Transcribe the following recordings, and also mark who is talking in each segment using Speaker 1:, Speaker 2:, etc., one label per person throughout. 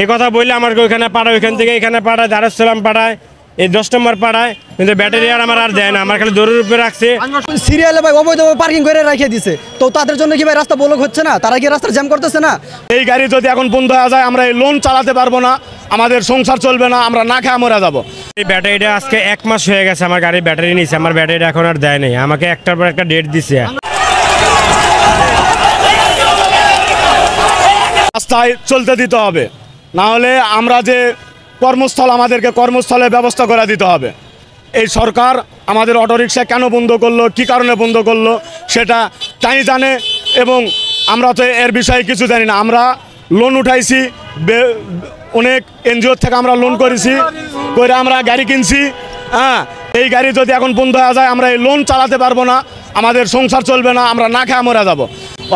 Speaker 1: এই কথা বললে আমাকে ওইখানে পাঠায়, ওইখান থেকে এখানে পাঠায়, দারুস সালাম পাঠায়, এই 10 নম্বর পাঠায়, কিন্তু ব্যাটারি আর আমার আর দেয় না, আমার খালি দৌড়ের উপরে রাখছে।
Speaker 2: সিরিয়ালে ভাই অবৈধভাবে পার্কিং করে রেখে দিছে, তো তাদের জন্য কি ভাই রাস্তা ব্লক হচ্ছে না? তারা কি রাস্তা জ্যাম করতেছে না?
Speaker 3: এই গাড়ি যদি এখন বন্ধ হয়ে যায় আমরা এই লোন চালাতে পারবো না, আমাদের সংসার চলবে না, আমরা না খেয়ে মরে যাবো।
Speaker 1: এই ব্যাটারিটা আজকে 1 মাস হয়ে গেছে, আমার গাড়ির ব্যাটারি নিয়েছে, আমার ব্যাটারিটা এখন আর দেয় নাই, আমাকে একটার পর একটা ডেট দিছে।
Speaker 3: রাস্তায় চলতে দিতে হবে, না হলে আমরা যে কর্মস্থল, আমাদেরকে কর্মস্থলে ব্যবস্থা করে দিতে হবে। এই সরকার আমাদের অটোরিকশা কেন বন্ধ করলো, কি কারণে বন্ধ করলো সেটা তাই জানে, এবং আমরা তো এর বিষয়ে কিছু জানি না। আমরা লোন উঠাইছি, অনেক এনজিওর থেকে আমরা লোন করেছি, করে আমরা গাড়ি কিনছি। হ্যাঁ, এই গাড়ি যদি এখন বন্ধ হয়ে যায় আমরা এই লোন চালাতে পারবো না, আমাদের সংসার চলবে না, আমরা না খেয়ে মরে যাবো।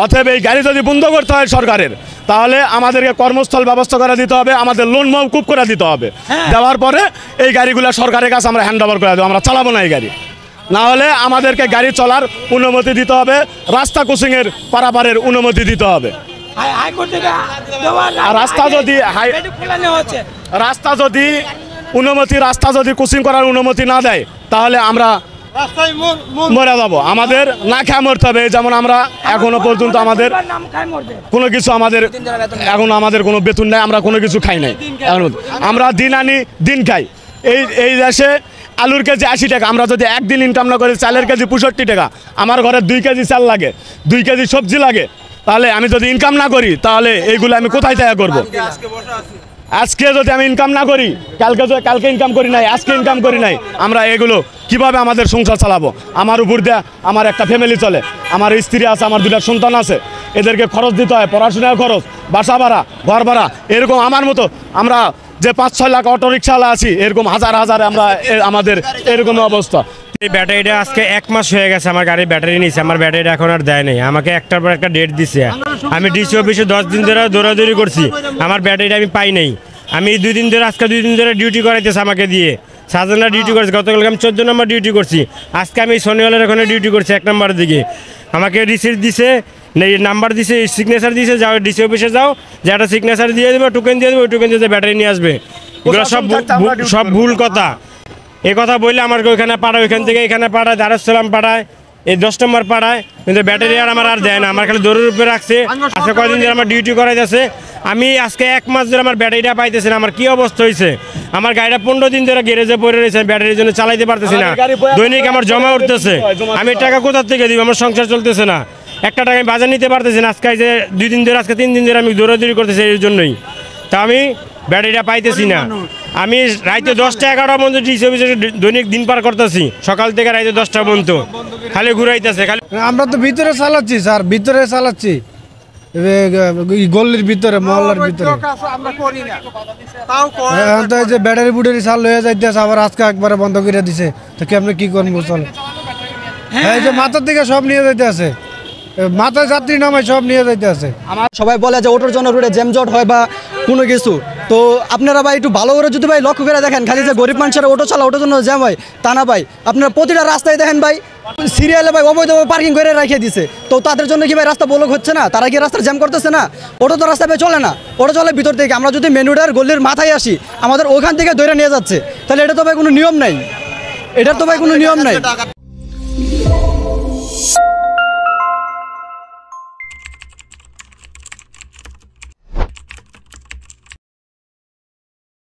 Speaker 3: অতএব এই গাড়ি যদি বন্ধ করতে হয় সরকারের, তাহলে আমাদেরকে কর্মস্থল ব্যবস্থা করে দিতে হবে, আমাদের লোন মওকুফ করে দিতে হবে। দেওয়ার পরে এই গাড়িগুলো সরকারের কাছে আমরা হ্যান্ড ওভার করে দেবো, আমরা চালাবো না এই গাড়ি। না হলে আমাদেরকে গাড়ি চলার অনুমতি দিতে হবে, রাস্তা ক্রসিংয়ের পারাপারের অনুমতি দিতে হবে। রাস্তা যদি ক্রসিং করার অনুমতি না দেয় তাহলে আমরা মরে যাবো, আমাদের না খেয়ে মরতে হবে। যেমন আমরা এখনো পর্যন্ত আমাদের কোনো কিছু, আমাদের কোনো বেতন নেই, আমরা কোনো কিছু খাই নাই, আমরা দিন আনি দিন খাই। এই দেশে আলুর কেজি 80 টাকা, আমরা যদি একদিন ইনকাম না করি, চালের কেজি 65 টাকা, আমার ঘরে 2 কেজি চাল লাগে, 2 কেজি সবজি লাগে, তাহলে আমি যদি ইনকাম না করি তাহলে এইগুলো আমি কোথায় থেকে করবো? আজকে যদি আমি ইনকাম না করি, কালকে ইনকাম করি নাই, আজকে ইনকাম করি নাই, আমরা এগুলো কিভাবে আমাদের সংসার চালাবো? আমার উপর দিয়ে আমার একটা ফ্যামিলি চলে, আমার স্ত্রী আছে, আমার 2টা সন্তান আছে, এদেরকে খরচ দিতে হয়, পড়াশোনার খরচ, বাসা ভাড়া, ঘর ভাড়া। এরকম আমার মতো আমরা যে 5-6 লাখ অটোরিকশাওয়ালা আছি, এরকম হাজার আমরা আমাদের এরকম অবস্থা।
Speaker 1: এই ব্যাটারিটা আজকে 1 মাস হয়ে গেছে, আমার গাড়ির ব্যাটারি নিয়েছে, আমার ব্যাটারিটা এখন আর দেয় নাই, আমাকে একটার পর একটা ডেট দিছে। আমি ডিসি অফিসে 10 দিন ধরে দৌড়াদৌড়ি করছি, আমার ব্যাটারিটা আমি পাই নাই। আমি 2 দিন ধরে, আজকে 2 দিন ধরে ডিউটি করাইতেছে আমাকে দিয়ে, 7 ডিউটি করছি, গতকালকে আমি 14 নম্বর ডিউটি করছি, আজকে আমি শনিওয়ালের ওখানে ডিউটি করছি 1 নম্বরের দিকে। আমাকে রিসিপ্ট দিছে, নাম্বার দিছে, সিগনেচার দিছে, যাও ডিসি অফিসে যাও, যে একটা সিগনেচার দিয়ে দেবে, টোকেন দিয়ে দেবে, ওই টোকেন দিয়ে ব্যাটারি নিয়ে আসবে। এগুলো সব ভুল কথা। এই কথা বললে আমাকে ওইখানে পাঠায়, ওইখান থেকে এখানে পাঠায়, দারুস সালাম পাঠায়, এই 10 নম্বর পাঠায়, কিন্তু ব্যাটারি আর আমার আর দেয় না, আমার খালি দৌড়ের উপরে রাখছে। আজকে কয়দিন ধরে আমার ডিউটি করাইতেছে, আমি আজকে 1 মাস ধরে আমার ব্যাটারিটা পাইতেছি না। আমার কি অবস্থা হয়েছে, আমার গাড়িটা 15 দিন ধরে গ্যারেজে পড়ে রয়েছে, ব্যাটারির জন্য চালাইতে পারতেছি না, দৈনিক আমার জমা উঠতেছে, আমি টাকা কোথার থেকে দিব? আমার সংসার চলতেছে না, একটা টাকা আমি বাজার নিতে পারতেছি না। আজকে যে 2 দিন ধরে, আজকে 3 দিন ধরে আমি দৌড়াদৌড়ি করতেছি এর জন্যই, তা আমি ব্যাটারিটা পাইতেছি না। আমি রাইতে 10টা-11টা পর্যন্ত ডিসি অফিসে দৈনিক দিন পার করতেছি, সকাল থেকে রাইতে 10টা পর্যন্ত খালি ঘুরাইতেছে। খালি
Speaker 4: আমরা তো ভিতরে চালাচ্ছি স্যার, ভিতরে চালাচ্ছি, গল্লির ভিতরে, মহল্লার ভিতরে। তো এই যে ব্যাটারি বুটারি চাল হয়ে যাইতেছে, আবার আজকে একবারে বন্ধ করে দিছে, তো কি আপনি কি করবো? চলে এই যে মাথার দিকে সব নিয়ে যাইতে আছে, মাথায় যাত্রী নামায় সব নিয়ে যাইতে আছে।
Speaker 2: সবাই বলে যে ওটোর জন্য রোডে জ্যামজট হয় বা কোনো কিছু, তো আপনারা ভাই একটু ভালো করে যদি ভাই লক্ষ্য করে দেখেন, খালি যে গরিব মানুষেরা অটো চালা ওটোর জন্য জ্যাম হয় তা না ভাই, আপনারা প্রতিটা রাস্তায় দেখেন ভাই সিরিয়ালে ভাই অবৈধভাবে পার্কিং করে রেখে দিছে, তো তাদের জন্য কি ভাই রাস্তা ব্লক হচ্ছে না? তারা কি রাস্তা জ্যাম করতেছে না? ওটো তো রাস্তায় ভাই চলে না, ওটো চলে ভিতর থেকে। আমরা যদি মেন রোডের গলির মাথায় আসি, আমাদের ওখান থেকে ধরে নিয়ে যাচ্ছে, তাহলে এটা তো ভাই কোনো নিয়ম নাই, এটার তো ভাই কোনো নিয়ম নাই।